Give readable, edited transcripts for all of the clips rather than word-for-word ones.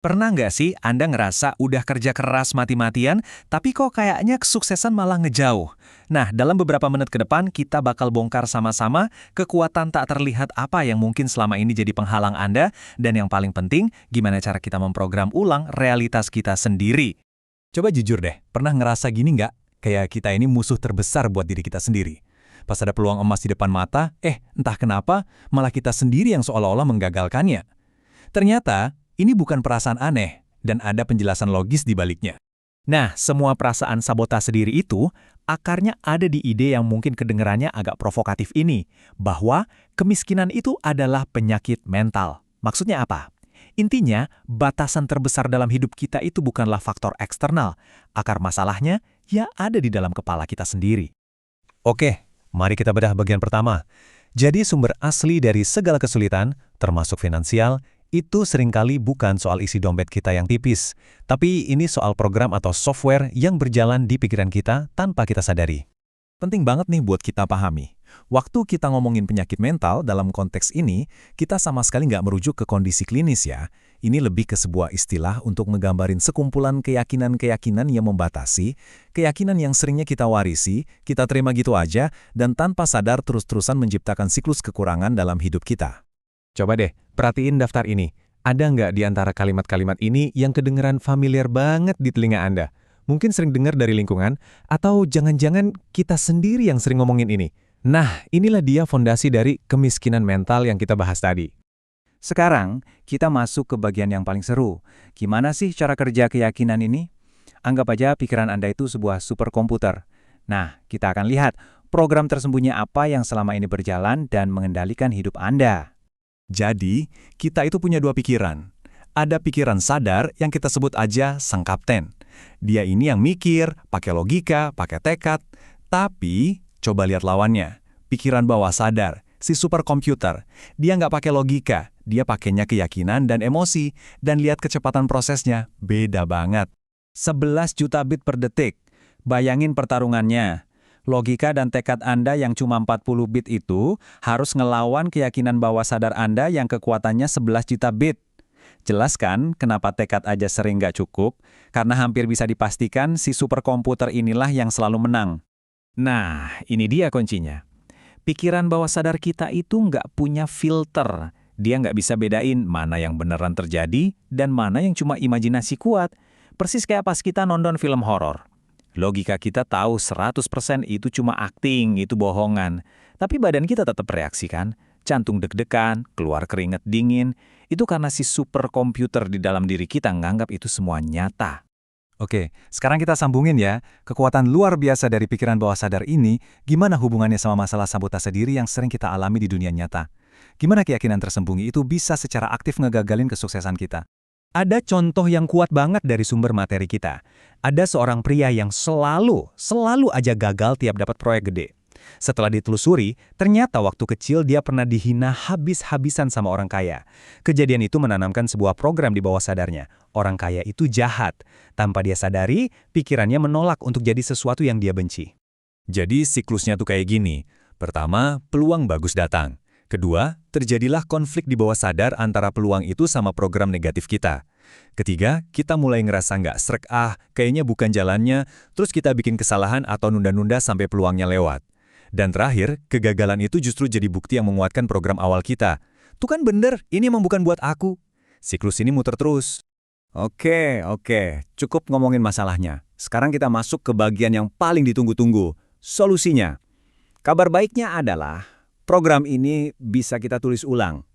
Pernah nggak sih Anda ngerasa udah kerja keras mati-matian, tapi kok kayaknya kesuksesan malah ngejauh? Nah, dalam beberapa menit ke depan, kita bakal bongkar sama-sama kekuatan tak terlihat apa yang mungkin selama ini jadi penghalang Anda, dan yang paling penting, gimana cara kita memprogram ulang realitas kita sendiri. Coba jujur deh, pernah ngerasa gini nggak? Kayak kita ini musuh terbesar buat diri kita sendiri. Pas ada peluang emas di depan mata, entah kenapa, malah kita sendiri yang seolah-olah menggagalkannya. Ternyata, ini bukan perasaan aneh, dan ada penjelasan logis di baliknya. Nah, semua perasaan sabotase diri itu, akarnya ada di ide yang mungkin kedengerannya agak provokatif ini, bahwa kemiskinan itu adalah penyakit mental. Maksudnya apa? Intinya, batasan terbesar dalam hidup kita itu bukanlah faktor eksternal. Akar masalahnya, ya ada di dalam kepala kita sendiri. Oke, mari kita bedah bagian pertama. Jadi sumber asli dari segala kesulitan, termasuk finansial, itu seringkali bukan soal isi dompet kita yang tipis, tapi ini soal program atau software yang berjalan di pikiran kita tanpa kita sadari. Penting banget nih buat kita pahami. Waktu kita ngomongin penyakit mental dalam konteks ini, kita sama sekali nggak merujuk ke kondisi klinis ya. Ini lebih ke sebuah istilah untuk ngegambarin sekumpulan keyakinan-keyakinan yang membatasi, keyakinan yang seringnya kita warisi, kita terima gitu aja, dan tanpa sadar terus-terusan menciptakan siklus kekurangan dalam hidup kita. Coba deh, perhatiin daftar ini. Ada nggak di antara kalimat-kalimat ini yang kedengeran familiar banget di telinga Anda? Mungkin sering dengar dari lingkungan, atau jangan-jangan kita sendiri yang sering ngomongin ini. Nah, inilah dia fondasi dari kemiskinan mental yang kita bahas tadi. Sekarang, kita masuk ke bagian yang paling seru. Gimana sih cara kerja keyakinan ini? Anggap aja pikiran Anda itu sebuah superkomputer. Nah, kita akan lihat program tersembunyi apa yang selama ini berjalan dan mengendalikan hidup Anda. Jadi, kita itu punya dua pikiran. Ada pikiran sadar yang kita sebut aja sang kapten. Dia ini yang mikir, pakai logika, pakai tekad. Tapi, coba lihat lawannya. Pikiran bawah sadar, si superkomputer. Dia nggak pakai logika, dia pakainya keyakinan dan emosi. Dan lihat kecepatan prosesnya, beda banget. 11 juta bit per detik. Bayangin pertarungannya. Logika dan tekad Anda yang cuma 40 bit itu harus ngelawan keyakinan bawah sadar Anda yang kekuatannya 11 juta bit. Jelas kan kenapa tekad aja sering nggak cukup? Karena hampir bisa dipastikan si superkomputer inilah yang selalu menang. Nah, ini dia kuncinya. Pikiran bawah sadar kita itu nggak punya filter. Dia nggak bisa bedain mana yang beneran terjadi dan mana yang cuma imajinasi kuat. Persis kayak pas kita nonton film horor. Logika kita tahu 100% itu cuma akting, itu bohongan. Tapi badan kita tetap reaksi kan? Jantung deg-degan, keluar keringat dingin. Itu karena si superkomputer di dalam diri kita nganggap itu semua nyata. Oke, sekarang kita sambungin ya. Kekuatan luar biasa dari pikiran bawah sadar ini, gimana hubungannya sama masalah sabotase diri yang sering kita alami di dunia nyata? Gimana keyakinan tersembunyi itu bisa secara aktif ngegagalin kesuksesan kita? Ada contoh yang kuat banget dari sumber materi kita. Ada seorang pria yang selalu aja gagal tiap dapat proyek gede. Setelah ditelusuri, ternyata waktu kecil dia pernah dihina habis-habisan sama orang kaya. Kejadian itu menanamkan sebuah program di bawah sadarnya. Orang kaya itu jahat. Tanpa dia sadari, pikirannya menolak untuk jadi sesuatu yang dia benci. Jadi siklusnya tuh kayak gini. Pertama, peluang bagus datang. Kedua, terjadilah konflik di bawah sadar antara peluang itu sama program negatif kita. Ketiga, kita mulai ngerasa nggak srek, kayaknya bukan jalannya, terus kita bikin kesalahan atau nunda-nunda sampai peluangnya lewat. Dan terakhir, kegagalan itu justru jadi bukti yang menguatkan program awal kita. Tuh kan bener, ini emang bukan buat aku. Siklus ini muter terus. Oke, cukup ngomongin masalahnya. Sekarang kita masuk ke bagian yang paling ditunggu-tunggu, solusinya. Kabar baiknya adalah, program ini bisa kita tulis ulang.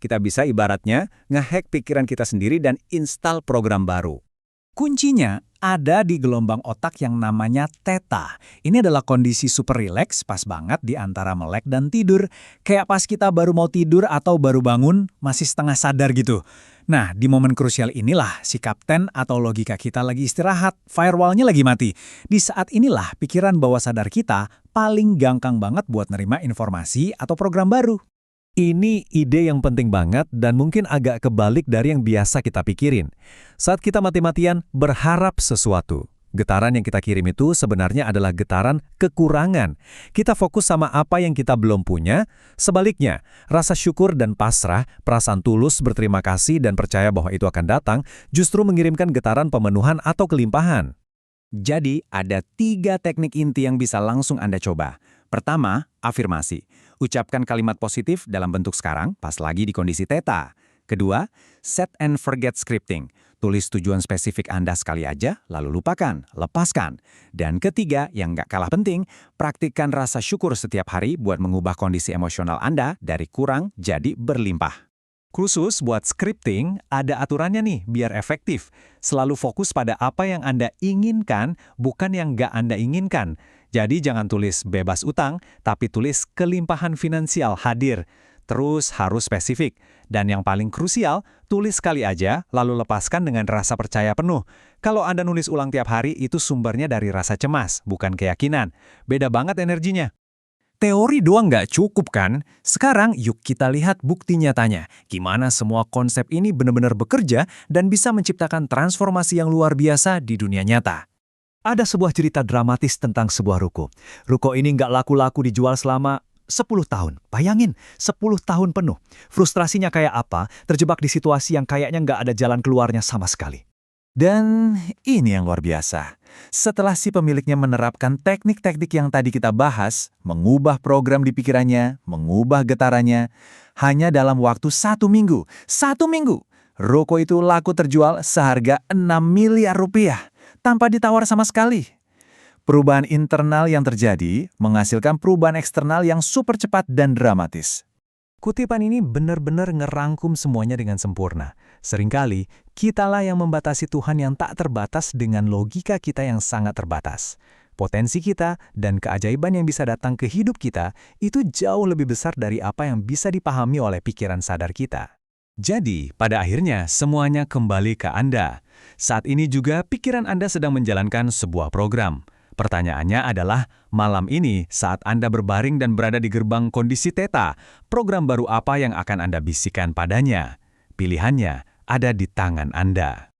Kita bisa ibaratnya ngehack pikiran kita sendiri dan install program baru. Kuncinya ada di gelombang otak yang namanya theta. Ini adalah kondisi super rileks, pas banget di antara melek dan tidur. Kayak pas kita baru mau tidur atau baru bangun, masih setengah sadar gitu. Nah, di momen krusial inilah si kapten atau logika kita lagi istirahat, firewall-nya lagi mati. Di saat inilah pikiran bawah sadar kita paling gampang banget buat nerima informasi atau program baru. Ini ide yang penting banget dan mungkin agak kebalik dari yang biasa kita pikirin. Saat kita mati-matian berharap sesuatu, Getaran yang kita kirim itu sebenarnya adalah getaran kekurangan. Kita fokus sama apa yang kita belum punya. Sebaliknya, rasa syukur dan pasrah, perasaan tulus, berterima kasih, dan percaya bahwa itu akan datang, justru mengirimkan getaran pemenuhan atau kelimpahan. Jadi, ada 3 teknik inti yang bisa langsung Anda coba. Pertama, afirmasi. Ucapkan kalimat positif dalam bentuk sekarang, pas lagi di kondisi theta. Kedua, set and forget scripting. Tulis tujuan spesifik Anda sekali aja, lalu lupakan, lepaskan. Dan ketiga, yang nggak kalah penting, praktikkan rasa syukur setiap hari buat mengubah kondisi emosional Anda dari kurang jadi berlimpah. Khusus buat scripting, ada aturannya nih biar efektif. Selalu fokus pada apa yang Anda inginkan, bukan yang nggak Anda inginkan. Jadi jangan tulis bebas utang, tapi tulis kelimpahan finansial hadir. Terus harus spesifik. Dan yang paling krusial, tulis sekali aja, lalu lepaskan dengan rasa percaya penuh. Kalau Anda nulis ulang tiap hari, itu sumbernya dari rasa cemas, bukan keyakinan. Beda banget energinya. Teori doang nggak cukup kan? Sekarang yuk kita lihat bukti nyatanya. Gimana semua konsep ini benar-benar bekerja dan bisa menciptakan transformasi yang luar biasa di dunia nyata. Ada sebuah cerita dramatis tentang sebuah ruko. Ruko ini nggak laku-laku dijual selama 10 tahun. Bayangin, 10 tahun penuh. Frustrasinya kayak apa? Terjebak di situasi yang kayaknya nggak ada jalan keluarnya sama sekali. Dan ini yang luar biasa. Setelah si pemiliknya menerapkan teknik-teknik yang tadi kita bahas, mengubah program di pikirannya, mengubah getarannya, hanya dalam waktu 1 minggu. 1 minggu! Ruko itu laku terjual seharga 6 miliar rupiah, tanpa ditawar sama sekali. Perubahan internal yang terjadi menghasilkan perubahan eksternal yang super cepat dan dramatis. Kutipan ini benar-benar ngerangkum semuanya dengan sempurna. Seringkali, kitalah yang membatasi Tuhan yang tak terbatas dengan logika kita yang sangat terbatas. Potensi kita dan keajaiban yang bisa datang ke hidup kita itu jauh lebih besar dari apa yang bisa dipahami oleh pikiran sadar kita. Jadi, pada akhirnya semuanya kembali ke Anda. Saat ini juga pikiran Anda sedang menjalankan sebuah program. Pertanyaannya adalah, malam ini saat Anda berbaring dan berada di gerbang kondisi theta, program baru apa yang akan Anda bisikan padanya? Pilihannya ada di tangan Anda.